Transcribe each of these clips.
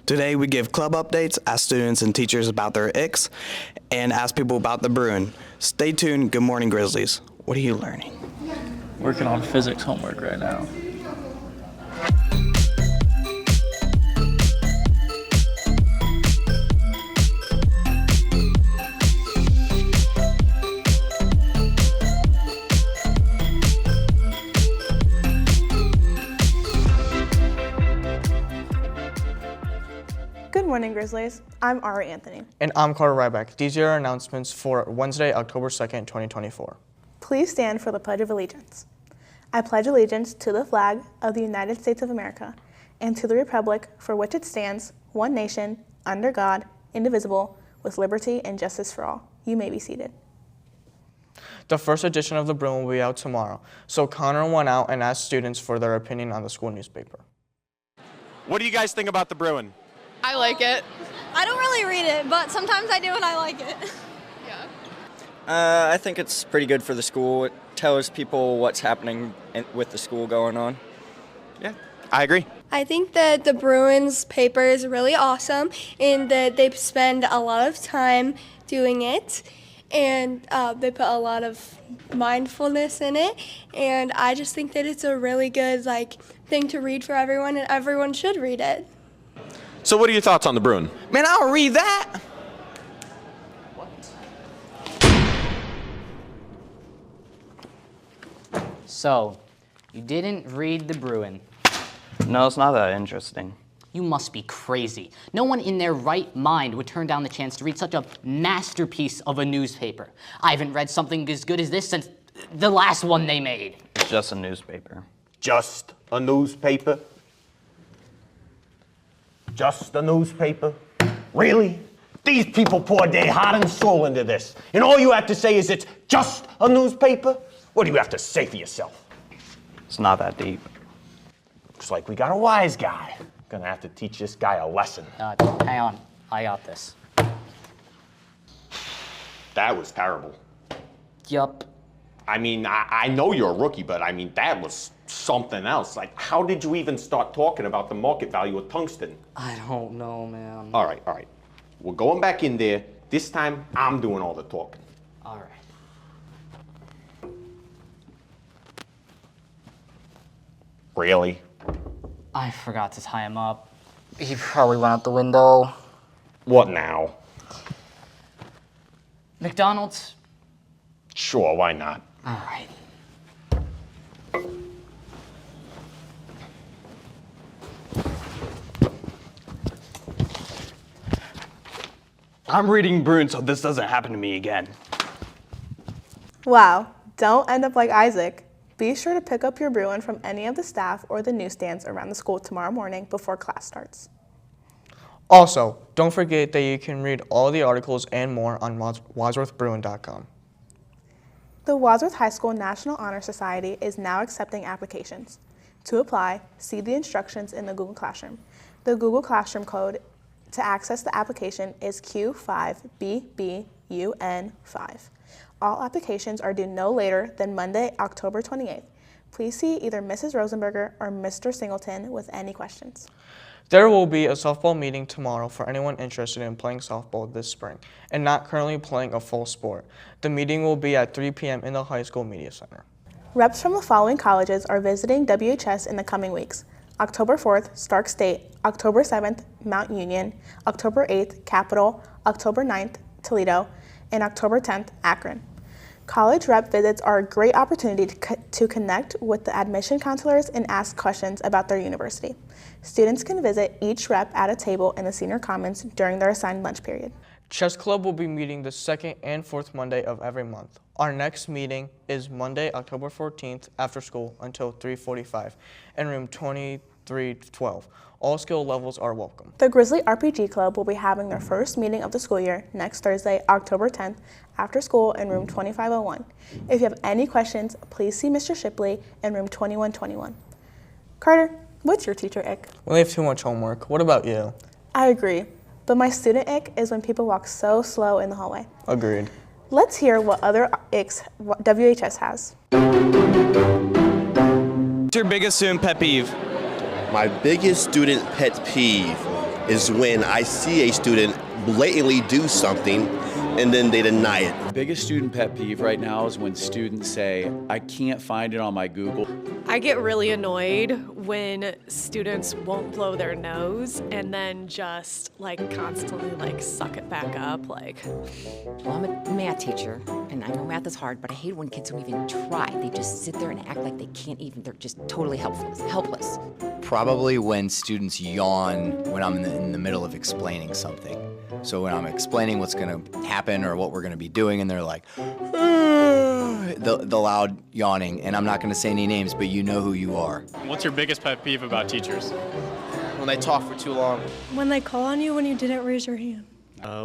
Today we give club updates, ask students and teachers about their ICKS, and ask people about the Bruin. Stay tuned. Good morning, Grizzlies. What are you learning? Working on physics homework right now. Good morning, Grizzlies. I'm Ari Anthony. And I'm Carter Ryback. These are our announcements for Wednesday, October 2nd, 2024. Please stand for the Pledge of Allegiance. I pledge allegiance to the flag of the United States of America and to the republic for which it stands, one nation, under God, indivisible, with liberty and justice for all. You may be seated. The first edition of the Bruin will be out tomorrow, so Connor went out and asked students for their opinion on the school newspaper. What do you guys think about the Bruin? I like it. I don't really read it, but sometimes I do and I like it. Yeah. I think it's pretty good for the school. It tells people what's happening with the school going on. Yeah, I agree. I think that the Bruins paper is really awesome and that they spend a lot of time doing it and they put a lot of mindfulness in it, and I just think that it's a really good thing to read for everyone, and everyone should read it. So what are your thoughts on the Bruin? Man, I'll read that. So, you didn't read the Bruin. No, it's not that interesting. You must be crazy. No one in their right mind would turn down the chance to read such a masterpiece of a newspaper. I haven't read something as good as this since the last one they made. It's just a newspaper. Just a newspaper? Just a newspaper? Really? These people poured their heart and soul into this, and all you have to say is it's just a newspaper? What do you have to say for yourself? It's not that deep. Looks like we got a wise guy. Gonna have to teach this guy a lesson. Hang on, I got this. That was terrible. Yup. I mean, I know you're a rookie, but I mean, that was something else. Like, how did you even start talking about the market value of tungsten? I don't know, man. All right. We're going back in there. This time, I'm doing all the talking. All right. Really? I forgot to tie him up. He probably went out the window. What now? McDonald's? Sure, why not? All right. I'm reading Bruin, so this doesn't happen to me again. Wow, don't end up like Isaac. Be sure to pick up your Bruin from any of the staff or the newsstands around the school tomorrow morning before class starts. Also, don't forget that you can read all the articles and more on wadsworthbruin.com. The Wadsworth High School National Honor Society is now accepting applications. To apply, see the instructions in the Google Classroom. The Google Classroom code to access the application is Q5BBUN5. All applications are due no later than Monday, October 28th. Please see either Mrs. Rosenberger or Mr. Singleton with any questions. There will be a softball meeting tomorrow for anyone interested in playing softball this spring and not currently playing a full sport. The meeting will be at 3 p.m. in the high school media center. Reps from the following colleges are visiting WHS in the coming weeks. October 4th, Stark State, October 7th, Mount Union, October 8th, Capital, October 9th, Toledo, and October 10th, Akron. College rep visits are a great opportunity to connect with the admission counselors and ask questions about their university. Students can visit each rep at a table in the senior commons during their assigned lunch period. Chess Club will be meeting the second and fourth Monday of every month. Our next meeting is Monday, October 14th after school until 3:45 in room 2312. All skill levels are welcome. The Grizzly RPG Club will be having their first meeting of the school year next Thursday, October 10th, after school in room 2501. If you have any questions, please see Mr. Shipley in room 2121. Carter, what's your teacher ick? We have too much homework. What about you? I agree, but my student ick is when people walk so slow in the hallway. Agreed. Let's hear what other icks WHS has. What's your biggest student pet peeve? My biggest student pet peeve, is when I see a student blatantly do something and then they deny it. The biggest student pet peeve right now is when students say, I can't find it on my Google. I get really annoyed when students won't blow their nose and then just like constantly like suck it back up. Like, well, I'm a math teacher and I know math is hard, but I hate when kids don't even try. They just sit there and act like they can't even, they're just totally helpless. Probably when students yawn when I'm in the middle of explaining something. So when I'm explaining what's gonna happen or what we're gonna be doing and they're like, the loud yawning, and I'm not gonna say any names, but you know who you are. What's your biggest pet peeve about teachers? When they talk for too long. When they call on you when you didn't raise your hand.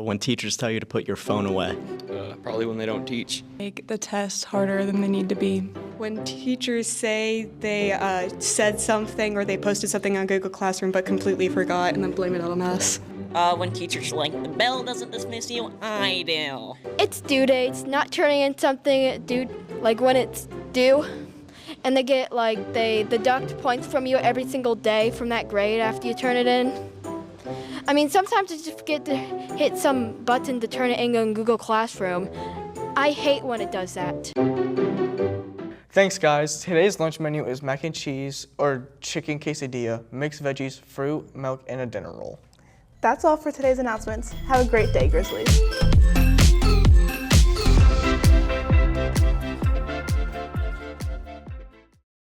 When teachers tell you to put your phone away. Probably when they don't teach. Make the tests harder than they need to be. When teachers say they said something or they posted something on Google Classroom but completely forgot and then blame it on us. When teachers are like, the bell doesn't dismiss you, I do. It's due dates, not turning in something due, like when it's due. And they get like, they deduct points from you every single day from that grade after you turn it in. I mean, sometimes you just forget to hit some button to turn it in on Google Classroom. I hate when it does that. Thanks, guys. Today's lunch menu is mac and cheese or chicken quesadilla, mixed veggies, fruit, milk, and a dinner roll. That's all for today's announcements. Have a great day, Grizzlies.